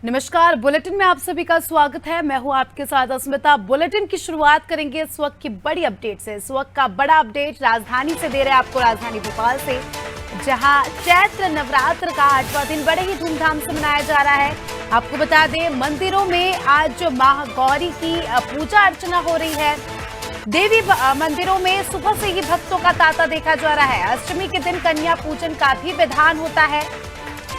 नमस्कार, बुलेटिन में आप सभी का स्वागत है। मैं हूं आपके साथ अस्मिता। बुलेटिन की शुरुआत करेंगे इस वक्त की बड़ी अपडेट से। इस वक्त का बड़ा अपडेट राजधानी से दे रहे हैं आपको, राजधानी भोपाल से, जहां चैत्र नवरात्र का 8वां दिन बड़े ही धूमधाम से मनाया जा रहा है। आपको बता दें, मंदिरों में आज महागौरी की पूजा अर्चना हो रही है। देवी मंदिरों में सुबह से ही भक्तों का तांता देखा जा रहा है। अष्टमी के दिन कन्या पूजन का भी विधान होता है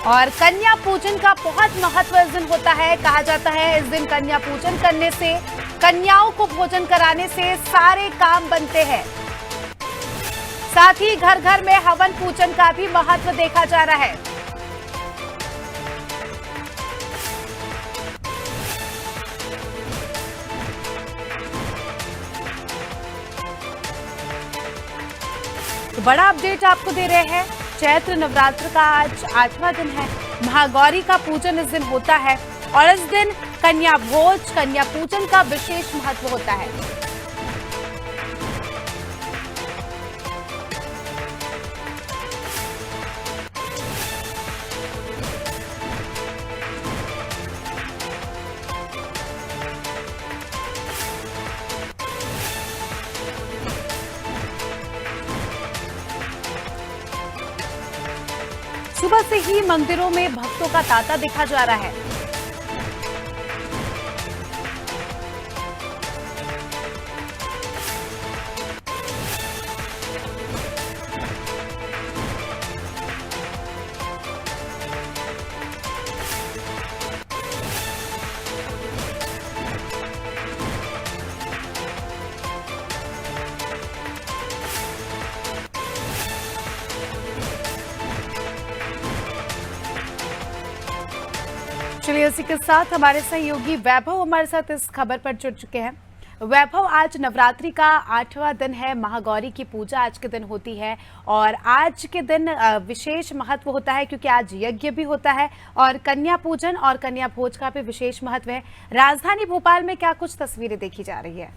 और कन्या पूजन का बहुत महत्व इस दिन होता है। कहा जाता है इस दिन कन्या पूजन करने से, कन्याओं को भोजन कराने से सारे काम बनते हैं। साथ ही घर घर में हवन पूजन का भी महत्व देखा जा रहा है। तो बड़ा अपडेट आपको दे रहे हैं। चैत्र नवरात्र का आज 8वां दिन है। महागौरी का पूजन इस दिन होता है और इस दिन कन्या भोज, कन्या पूजन का विशेष महत्व होता है। सुबह से ही मंदिरों में भक्तों का तांता देखा जा रहा है। चलिए, इसी के साथ हमारे सहयोगी वैभव हमारे साथ इस खबर पर जुड़ चुके हैं। वैभव, आज नवरात्रि का 8वां दिन है। महागौरी की पूजा आज के दिन होती है और आज के दिन विशेष महत्व होता है क्योंकि आज यज्ञ भी होता है और कन्या पूजन और कन्या भोज का भी विशेष महत्व है। राजधानी भोपाल में क्या कुछ तस्वीरें देखी जा रही है?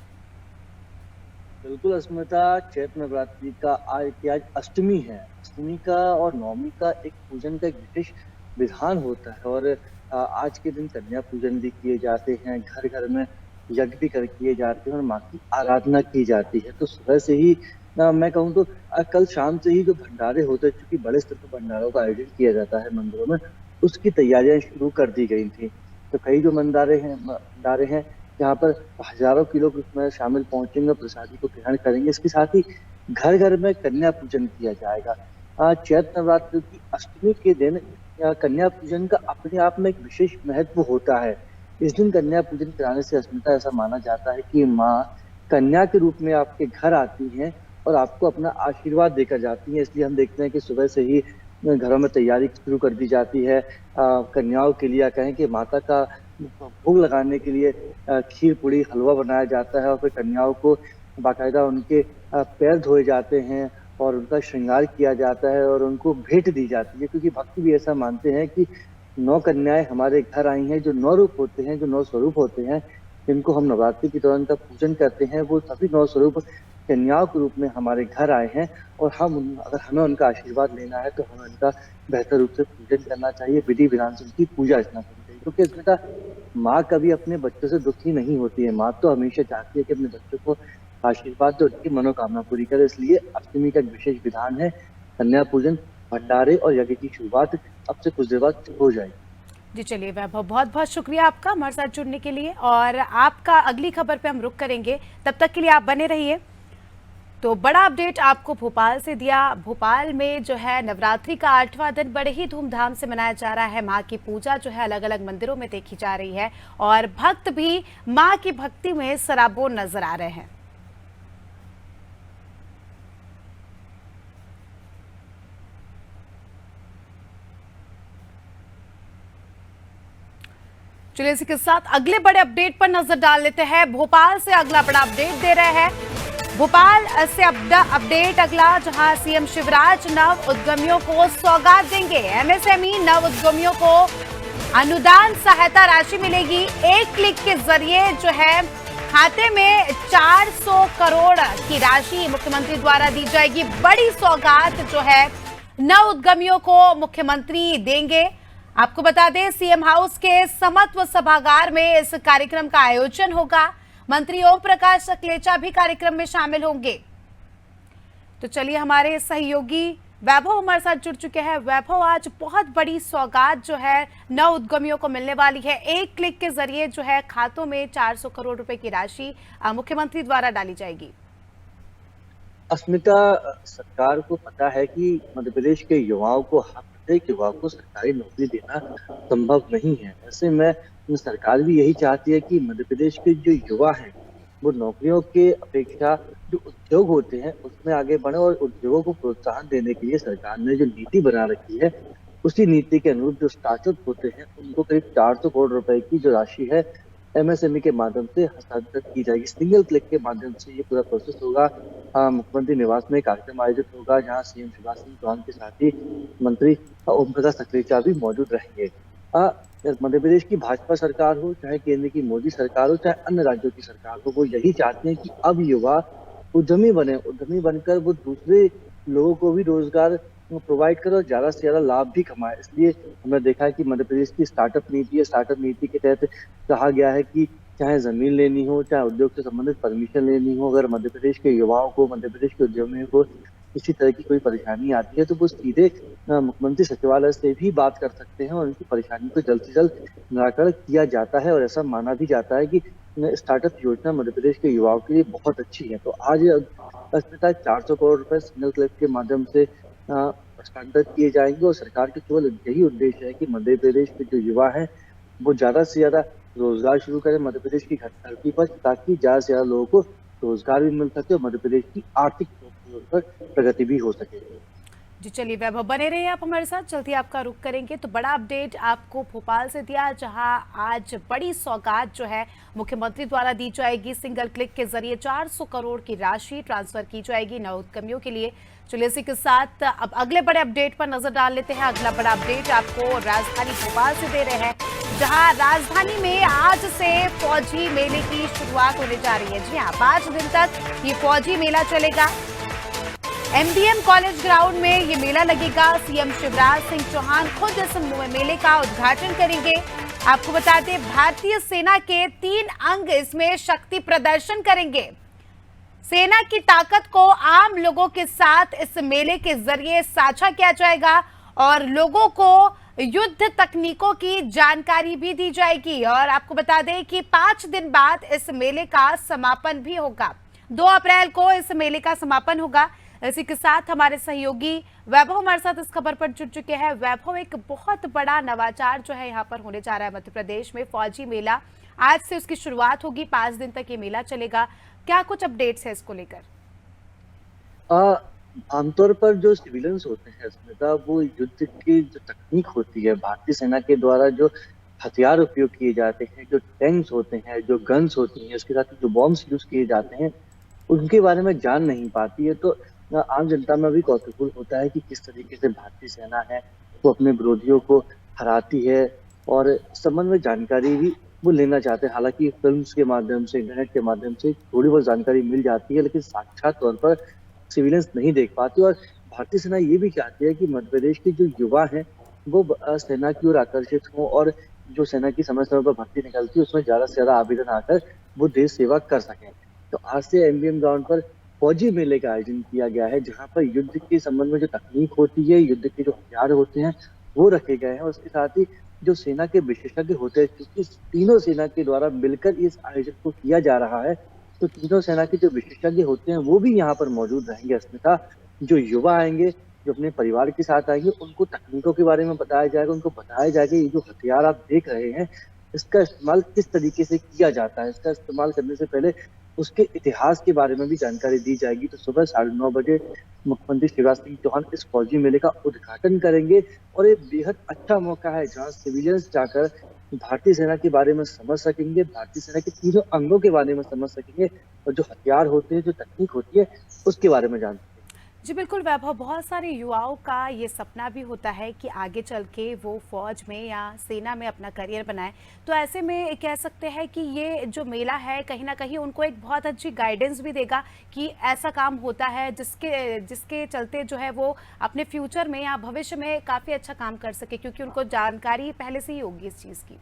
बिल्कुल अस्मिता, चैत्र नवरात्रि का आज अष्टमी है। अष्टमी का और नवमी का एक पूजन का एक विशेष विधान होता है और आज के दिन कन्या पूजन भी किए जाते हैं, घर घर में यज्ञ भी किए जाते हैं और माँ की आराधना की जाती है। तो सुबह से ही मैं कहूँ तो कल शाम से ही जो भंडारे होते हैं, क्योंकि बड़े स्तर पर भंडारों का आयोजन किया जाता है मंदिरों में, उसकी तैयारियां शुरू कर दी गई थी। तो कई जो भंडारे हैं यहाँ पर हजारों किलो में शामिल पहुंचेंगे, प्रसादी को ग्रहण करेंगे। इसके साथ ही घर घर में कन्या पूजन किया जाएगा। चैत्र नवरात्र की अष्टमी के दिन कन्या पूजन का अपने आप में एक विशेष महत्व होता है। इस दिन कन्या पूजन कराने से अस्मिता ऐसा माना जाता है कि माँ कन्या के रूप में आपके घर आती हैं और आपको अपना आशीर्वाद देकर जाती हैं। इसलिए हम देखते हैं कि सुबह से ही घरों में तैयारी शुरू कर दी जाती है। कन्याओं के लिए कहें कि माता का भोग लगाने के लिए खीर पूड़ी हलवा बनाया जाता है और फिर कन्याओं को बाकायदा उनके पैर धोए जाते हैं और उनका श्रृंगार किया जाता है और उनको भेंट दी जाती है, क्योंकि भक्त भी ऐसा मानते हैं कि 9 कन्याएं हमारे घर आई हैं, जो 9 रूप होते हैं, जो 9 स्वरूप होते हैं, जिनको हम नवरात्रि के दौरान का पूजन करते हैं, वो सभी 9 स्वरूप कन्याओं के रूप में हमारे घर आए हैं और अगर हमें उनका आशीर्वाद लेना है तो हमें उनका बेहतर रूप से पूजन करना चाहिए, विधि विधान से उनकी पूजा अर्चना करनी चाहिए। क्योंकि इसमें माँ कभी अपने बच्चों से दुखी नहीं होती है। माँ तो हमेशा चाहती है कि अपने बच्चों को आशीर्वाद तो उनकी मनोकामना पूरी करे। इसलिए अष्टमी का विशेष विधान है कन्या पूजन, भंडारे और यज्ञ की शुरुआत अब से कुछ देर बाद हो जाएगी। जी चलिए वैभव, बहुत बहुत शुक्रिया आपका हमारे साथ जुड़ने के लिए और आपका अगली खबर पे हम रुक करेंगे। तब तक के लिए आप बने रहिए। तो बड़ा अपडेट आपको भोपाल से दिया। भोपाल में जो है नवरात्रि का 8वां दिन बड़े ही धूमधाम से मनाया जा रहा है। माँ की पूजा जो है अलग अलग मंदिरों में देखी जा रही है और भक्त भी माँ की भक्ति में सराबोर नजर आ रहे हैं। चलिए, इसी के साथ अगले बड़े अपडेट पर नजर डाल लेते हैं। भोपाल से अगला बड़ा अपडेट दे रहे हैं। भोपाल से अपडेट अगला, जहां सीएम शिवराज नव उद्यमियों को सौगात देंगे। एमएसएमई नव उद्यमियों को अनुदान सहायता राशि मिलेगी। एक क्लिक के जरिए जो है खाते में 400 करोड़ की राशि मुख्यमंत्री द्वारा दी जाएगी। बड़ी सौगात जो है नव उद्यमियों को मुख्यमंत्री देंगे। आपको बता दें सीएम हाउस के समत्व सभागार में इस कार्यक्रम का आयोजन होगा। मंत्री ओम प्रकाश सकलेचा भी कार्यक्रम में शामिल होंगे। तो चलिए हमारे सहयोगी वैभव हमारे साथ जुड़ चुके हैं। वैभव, आज बहुत बड़ी सौगात जो है नव उद्यमियों को मिलने वाली है। एक क्लिक के जरिए जो है खातों में 400 करोड़ रुपए की राशि मुख्यमंत्री द्वारा डाली जाएगी। अस्मिता, सरकार को पता है कि मध्य प्रदेश के युवाओं को, हर प्रत्येक युवा को सरकारी नौकरी देना संभव नहीं है। ऐसे में सरकार भी यही चाहती है कि मध्य प्रदेश के जो युवा हैं वो नौकरियों के अपेक्षा जो उद्योग होते हैं उसमें आगे बढ़े, और उद्योगों को प्रोत्साहन देने के लिए सरकार ने जो नीति बना रखी है उसी नीति के अनुरूप जो स्टार्टअप होते हैं उनको करीब 400 करोड़ रुपए की जो राशि है एमएसएमई के माध्यम से हस्तांतरित की जाएगी। सिंगल क्लिक के माध्यम से ये पूरा प्रोसेस होगा। मुख्यमंत्री निवास में कार्यक्रम आयोजित होगा जहां सीएम शिवराज सिंह चौहान के साथ ही मंत्री ओम प्रकाश सकलेचा भी मौजूद रहेंगे। मध्य प्रदेश की भाजपा सरकार हो, चाहे केंद्र की मोदी सरकार हो, चाहे अन्य राज्यों की सरकार हो, वो यही चाहते हैं कि अब युवा उद्यमी बने, उद्यमी बनकर वो दूसरे लोगों को भी रोजगार प्रोवाइड करे और ज्यादा से ज्यादा लाभ भी कमाए। इसलिए हमने देखा है कि मध्य प्रदेश की स्टार्टअप नीति है। स्टार्टअप नीति के तहत कहा गया है कि चाहे जमीन लेनी हो, चाहे उद्योग से संबंधित परमिशन लेनी हो, अगर मध्य प्रदेश के युवाओं को, मध्य प्रदेश के उद्यमियों को किसी तरह की कोई परेशानी आती है तो वो सीधे मुख्यमंत्री सचिवालय से भी बात कर सकते हैं और उनकी परेशानी को जल्द से जल्द निराकरण किया जाता है। और ऐसा माना भी जाता है कि स्टार्टअप योजना मध्य प्रदेश के युवाओं के लिए बहुत अच्छी है। तो आज अस्मिता 400 करोड़ रुपए सिंगल क्लिक के माध्यम से हस्तांतरित किए जाएंगे और सरकार के केवल यही उद्देश्य है कि मध्य प्रदेश के जो युवा हैं वो ज्यादा से ज्यादा रोजगार शुरू करें मध्य प्रदेश की धरती पर, ताकि ज्यादा से ज्यादा लोगों को रोजगार भी मिल सके और मध्य प्रदेश की आर्थिक पर प्रगति भी हो सके। जी चलिए वैभव, बने रहिए आप हमारे साथ। जल्दी आपका रुख करेंगे। तो बड़ा अपडेट आपको भोपाल से दिया, जहां आज बड़ी सौगात जो है मुख्यमंत्री द्वारा दी जाएगी। सिंगल क्लिक के जरिए 400 करोड़ की राशि ट्रांसफर की जाएगी नव उद्यमियों के लिए। चलिए इसी के साथ अब अगले बड़े अपडेट पर नजर डाल लेते हैं। अगला बड़ा अपडेट आपको राजधानी भोपाल से दे रहे हैं, जहां राजधानी में आज से फौजी मेले की शुरुआत होने जा रही है। जी हाँ, 5 दिन तक ये फौजी मेला चलेगा। एमबीएम कॉलेज ग्राउंड में ये मेला लगेगा। सीएम शिवराज सिंह चौहान खुद इस मेले का उद्घाटन करेंगे। आपको बता दें भारतीय सेना के 3 अंग इसमें शक्ति प्रदर्शन करेंगे। सेना की ताकत को आम लोगों के साथ इस मेले के जरिए साझा किया जाएगा और लोगों को युद्ध तकनीकों की जानकारी भी दी जाएगी। और आपको बता दें कि 5 दिन बाद इस मेले का समापन भी होगा। 2 अप्रैल को इस मेले का समापन होगा। इसी के साथ हमारे सहयोगी वैभव हमारे साथ इस खबर पर जुड़ चुके हैं। वैभव, एक बहुत बड़ा नवाचार जो है यहाँ पर होने जा रहा है मध्य प्रदेश में। फौजी मेला आज से उसकी शुरुआत होगी, 5 दिन तक ये मेला चलेगा। क्या कुछ अपडेट्स है इसको लेकर? आमतौर पर जो सिविलियंस होते हैं स्मिता, वो युद्ध की जो तकनीक होती है, भारतीय सेना के द्वारा जो हथियार उपयोग किए जाते हैं, जो टैंक्स होते हैं, जो गन्स होती हैं, इसके साथ जो बॉम्ब्स यूज किए जाते हैं, उनके बारे में जान नहीं पाती है। तो आम जनता में भी कौतूहल होता है कि किस तरीके से भारतीय सेना है वो अपने विरोधियों को हराती है, और इस संबंध में जानकारी भी वो लेना चाहते हैं। हालांकि फिल्म्स के माध्यम से, इंटरनेट के माध्यम से थोड़ी बहुत जानकारी मिल जाती है, लेकिन साक्षात तौर पर सिविलियंस नहीं देख पाते। और भारतीय सेना ये भी चाहती है कि मध्य प्रदेश के जो युवा हैं वो सेना की ओर आकर्षित हों और जो सेना की समय समय पर भर्ती निकलती है उसमें ज्यादा से ज्यादा आवेदन आकर वो देश सेवा कर सकें। तो आज से एमबीएम ग्राउंड पर फौजी मेले का आयोजन किया गया है, जहां पर युद्ध के संबंध में जो तकनीक होती है, युद्ध के जो हथियार होते हैं वो रखे गए हैं। उसके साथ ही जो सेना के विशेषज्ञ होते हैं, क्योंकि तीनों सेना के द्वारा मिलकर इस आयोजन को किया जा रहा है, तो तीनों सेना के जो विशेषज्ञ होते हैं वो भी यहाँ पर मौजूद रहेंगे। अस्मिता, जो युवा आएंगे, जो अपने परिवार के साथ आएंगे, उनको तकनीकों के बारे में बताया जाएगा, उनको बताया जाएगा ये जो हथियार आप देख रहे हैं इसका इस्तेमाल किस तरीके से किया जाता है। इसका इस्तेमाल करने से पहले उसके इतिहास के बारे में भी जानकारी दी जाएगी। तो सुबह 9:30 बजे मुख्यमंत्री शिवराज सिंह चौहान इस फौजी मेले का उद्घाटन करेंगे और ये बेहद अच्छा मौका है जहां सिविलियंस जाकर भारतीय सेना के बारे में समझ सकेंगे, भारतीय सेना के तीनों अंगों के बारे में समझ सकेंगे और जो हथियार होते हैं, जो तकनीक होती है, उसके बारे में जान सकेंगे। जी बिल्कुल वैभव, बहुत सारे युवाओं का ये सपना भी होता है कि आगे चल के वो फौज में या सेना में अपना करियर बनाए। तो ऐसे में कह सकते हैं कि ये जो मेला है कहीं ना कहीं उनको एक बहुत अच्छी गाइडेंस भी देगा कि ऐसा काम होता है जिसके जिसके चलते जो है वो अपने फ्यूचर में या भविष्य में काफ़ी अच्छा काम कर सके, क्योंकि उनको जानकारी पहले से ही होगी इस चीज़ की।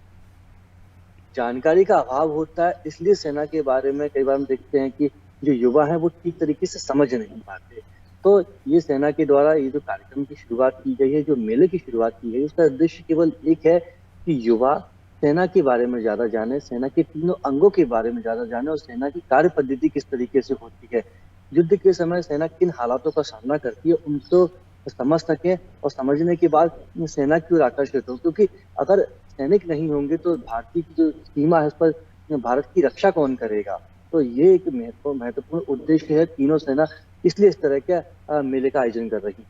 जानकारी का अभाव होता है, इसलिए सेना के बारे में कई बार हम देखते हैं कि जो युवा हैं वो ठीक तरीके से समझ नहीं पाते। तो ये सेना के द्वारा ये जो कार्यक्रम की शुरुआत की गई है, जो मेले की शुरुआत की गई है, उसका उद्देश्य केवल एक है कि युवा सेना के बारे में ज़्यादा जाने, सेना के तीनों अंगों के बारे में ज़्यादा जाने और सेना की कार्य पद्धति किस तरीके से होती है। युद्ध के समय सेना किन हालातों का सामना करती है, उनको समझ सकें और समझने के बाद सेना की ओर आकर्षित हों। क्योंकि अगर सैनिक नहीं होंगे तो भारतीय की जो सीमा है उस पर भारत की रक्षा कौन करेगा? तो ये एक महत्वपूर्ण उद्देश्य है तीनों सेना इसलिए इस तरह के मेले का आयोजन कर रही है।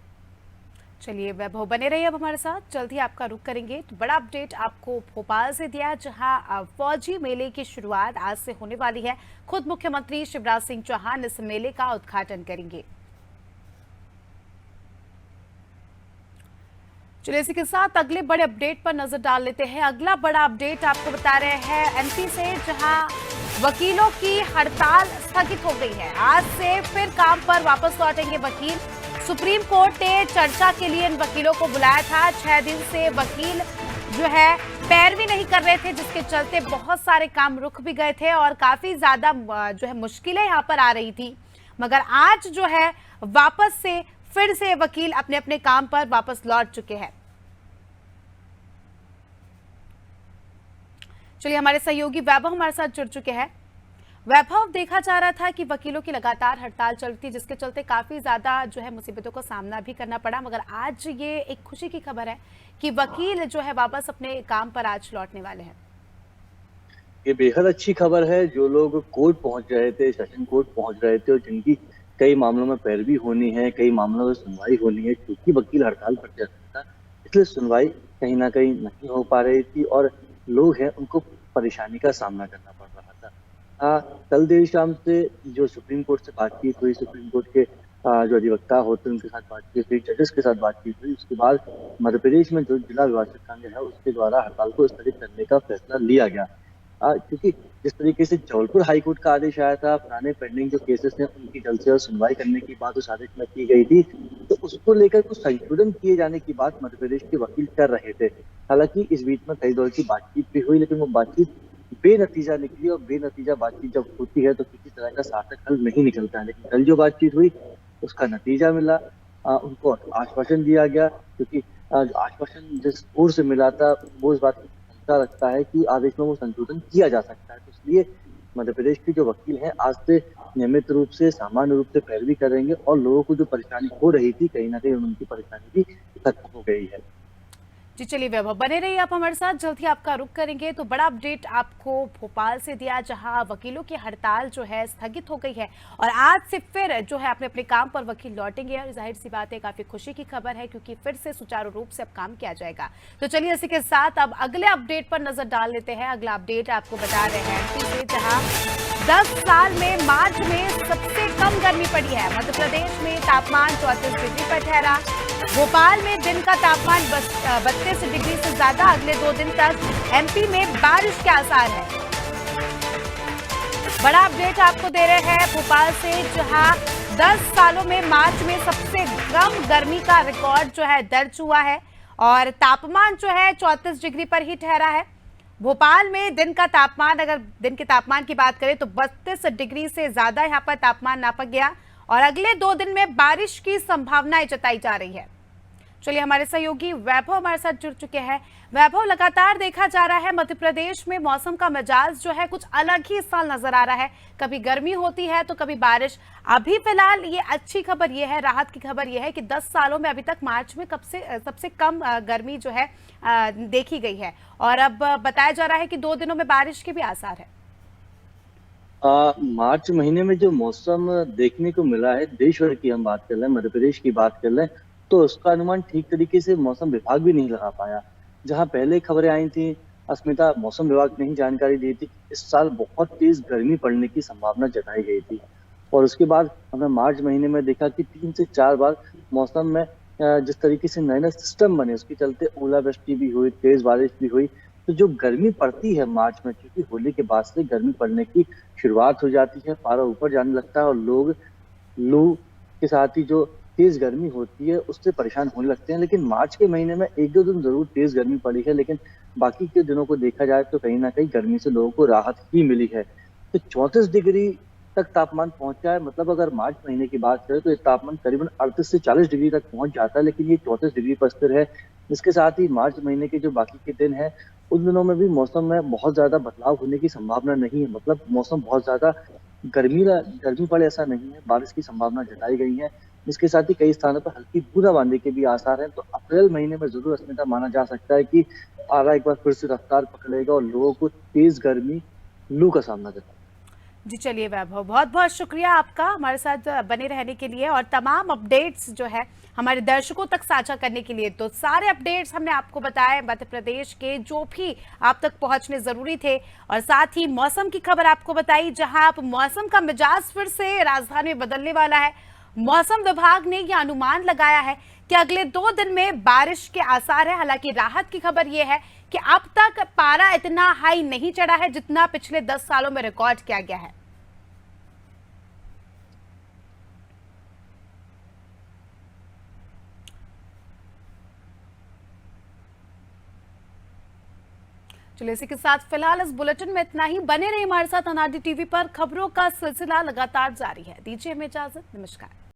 चलिए वैभव, बने रहिए अब हमारे साथ, जल्द ही आपका रुख करेंगे। तो बड़ा अपडेट आपको भोपाल से दिया, जहां फौजी मेले की शुरुआत आज से होने वाली है। खुद मुख्यमंत्री शिवराज सिंह चौहान इस मेले का उद्घाटन करेंगे। चलिए इसी के साथ अगले बड़े अपडेट पर नजर डाल लेते हैं। अगला बड़ा अपडेट आपको बता रहे हैं एमपी से, जहां वकीलों की हड़ताल स्थगित हो गई है। आज से फिर काम पर वापस लौटेंगे वकील। सुप्रीम कोर्ट ने चर्चा के लिए इन वकीलों को बुलाया था। 6 दिन से वकील जो है पैरवी नहीं कर रहे थे, जिसके चलते बहुत सारे काम रुक भी गए थे और काफी ज्यादा जो है मुश्किलें यहाँ पर आ रही थी। मगर आज जो है वापस से फिर से वकील अपने अपने काम पर वापस लौट चुके हैं। चलिए हमारे सहयोगी वैभव हमारे साथ जुड़ चुके हैं। वैभव, देखा जा रहा था कि वकीलों की लगातार हड़ताल चलती थी, जिसके चलते काफी ज्यादा जो है मुसीबतों का सामना भी करना पड़ा। मगर आज ये एक खुशी की खबर है कि वकील जो है वापस अपने काम पर आज लौटने वाले हैं। ये बेहद अच्छी खबर है। जो लोग कोर्ट पहुंच रहे थे, सेशन कोर्ट पहुंच रहे थे और जिनकी कई मामलों में पैरवी होनी है, कई मामलों में सुनवाई होनी है, क्योंकि वकील हड़ताल पर चल रहा था, इसलिए सुनवाई कहीं ना कहीं नहीं हो पा रही थी और लोग हैं उनको परेशानी का सामना करना पड़ रहा था। कल देर शाम से जो सुप्रीम कोर्ट से बातचीत हुई, सुप्रीम कोर्ट के जो अधिवक्ता होते हैं उनके साथ बातचीत हुई, जजेस के साथ बातचीत हुई, उसके बाद मध्य प्रदेश में जो जिला विभाजक संघ है उसके द्वारा हड़ताल को स्थगित करने का फैसला लिया गया। क्योंकि जिस तरीके से जबलपुर हाईकोर्ट का आदेश आया था, पुराने पेंडिंग जो केसेस हैं उनकी जल्द से जल्द सुनवाई करने की बात उस आदेश में की गई थी, तो उसको लेकर कुछ संशोधन किए जाने की बात मध्य प्रदेश के वकील कर रहे थे। हालांकि इस बीच में कई दौर की बातचीत भी हुई, लेकिन वो बातचीत बेनतीजा निकली और बेनतीजा बातचीत जब होती है तो किसी तरह का सार्थक हल नहीं निकलता है। लेकिन कल जो बातचीत हुई उसका नतीजा मिला, उनको आश्वासन दिया गया, क्योंकि आश्वासन जिस ओर से मिला था वो इस बात की क्षमता रखता है कि आदेश में वो संशोधन किया जा सकता है। तो इसलिए मध्य प्रदेश के जो वकील हैं आज से नियमित रूप से सामान्य रूप से पैरवी करेंगे और लोगों को जो परेशानी हो रही थी कहीं ना कहीं उनकी परेशानी भी खत्म हो गई है। जी चलिए वैभव, बने रहिए आप हमारे साथ, जल्द ही आपका रुख करेंगे। तो बड़ा अपडेट आपको भोपाल से दिया, जहां वकीलों की हड़ताल जो है स्थगित हो गई है और आज से फिर जो है अपने अपने काम पर वकील लौटेंगे। और जाहिर सी बात है काफी खुशी की खबर है, क्योंकि फिर से सुचारू रूप से अब काम किया जाएगा। तो चलिए इसी के साथ अब अगले अपडेट पर नजर डाल लेते हैं। अगला अपडेट आपको बता रहे हैं एमपी से, जहाँ 10 साल में मार्च में सबसे कम गर्मी पड़ी है। मध्य प्रदेश में तापमान 34 डिग्री पर ठहरा। भोपाल में दिन का तापमान 32 डिग्री से ज्यादा। अगले 2 दिन तक एमपी में बारिश के आसार है। बड़ा अपडेट आपको दे रहे हैं भोपाल से, जहां 10 सालों में मार्च में सबसे कम गर्मी का रिकॉर्ड जो है दर्ज हुआ है और तापमान जो है 34 डिग्री पर ही ठहरा है। भोपाल में दिन का तापमान, अगर दिन के तापमान की बात करें तो 32 डिग्री से ज्यादा यहां पर तापमान नापा गया और अगले 2 दिन में बारिश की संभावनाएं जताई जा रही है। चलिए हमारे सहयोगी वैभव हमारे साथ जुड़ चुके हैं। वैभव, लगातार देखा जा रहा है मध्य प्रदेश में मौसम का मिजाज जो है कुछ अलग ही इस साल नजर आ रहा है। कभी गर्मी होती है तो कभी बारिश। अभी फिलहाल ये अच्छी खबर ये है, राहत की खबर ये है कि 10 सालों में अभी तक मार्च में सबसे कम गर्मी जो है देखी गई है और अब बताया जा रहा है कि 2 दिनों में बारिश के भी आसार है। मार्च महीने में जो मौसम देखने को मिला है, देश भर की हम बात कर रहे हैं, मध्य प्रदेश की बात कर रहे हैं, तो उसका अनुमान ठीक तरीके से मौसम विभाग भी नहीं लगा पाया। जहां पहले खबरें आई थी, अस्मिता, मौसम विभाग ने ही जानकारी दी थी कि इस साल बहुत तेज गर्मी पड़ने की संभावना जताई गई थी। और उसके बाद हमने मार्च महीने में देखा कि 3 से 4 बार मौसम में जिस तरीके से नए-नए सिस्टम बने, उसके चलते ओलावृष्टि भी हुई, तेज़ बारिश भी हुई। तो जो गर्मी पड़ती है मार्च में, क्योंकि होली के बाद से गर्मी पड़ने की शुरुआत हो जाती है, पारा ऊपर जाने लगता है और लोग लू के साथ ही जो तेज़ गर्मी होती है, उससे परेशान होने लगते हैं। लेकिन मार्च के महीने में 1-2 दिन ज़रूर तेज़ गर्मी पड़ी है, लेकिन बाकी के दिनों को देखा जाए तो कहीं न कहीं गर्मी से लोगों को राहत ही मिली है। तो 34 डिग्री तक तापमान पहुँचा है, मतलब अगर मार्च महीने की बात करें तो ये तापमान करीबन 38 से 40 डिग्री तक पहुँच जाता है, लेकिन ये 34 डिग्री पर स्थिर है। इसके साथ ही मार्च महीने के जो बाकी के दिन हैं, उन दिनों में भी मौसम में बहुत ज़्यादा बदलाव होने की संभावना नहीं है। मतलब मौसम बहुत ज़्यादा गर्मी पड़े ऐसा नहीं है, बारिश की संभावना जताई गई है। इसके साथ ही कई स्थानों पर हल्की बूंदाबांदी के भी आसार हैं, तो अप्रैल महीने में ज़रूर अस्मिता माना जा सकता है कि पारा एक बार फिर से रफ्तार पकड़ेगा और लोगों को तेज़ गर्मी, लू का सामना करना। जी चलिए वैभव, बहुत बहुत शुक्रिया आपका हमारे साथ बने रहने के लिए और तमाम अपडेट्स जो है हमारे दर्शकों तक साझा करने के लिए। तो सारे अपडेट्स हमने आपको बताए मध्य प्रदेश के, जो भी आप तक पहुंचने जरूरी थे, और साथ ही मौसम की खबर आपको बताई, जहां आप मौसम का मिजाज फिर से राजधानी में बदलने वाला है। मौसम विभाग ने यह अनुमान लगाया है कि अगले 2 दिन में बारिश के आसार है। हालांकि राहत की खबर यह है कि अब तक पारा इतना हाई नहीं चढ़ा है जितना पिछले 10 सालों में रिकॉर्ड किया गया है। चलिए, इसी के साथ फिलहाल इस बुलेटिन में इतना ही। बने रहिए हमारे साथ अनादि टीवी पर, खबरों का सिलसिला लगातार जारी है। दीजिए हमें इजाजत, नमस्कार।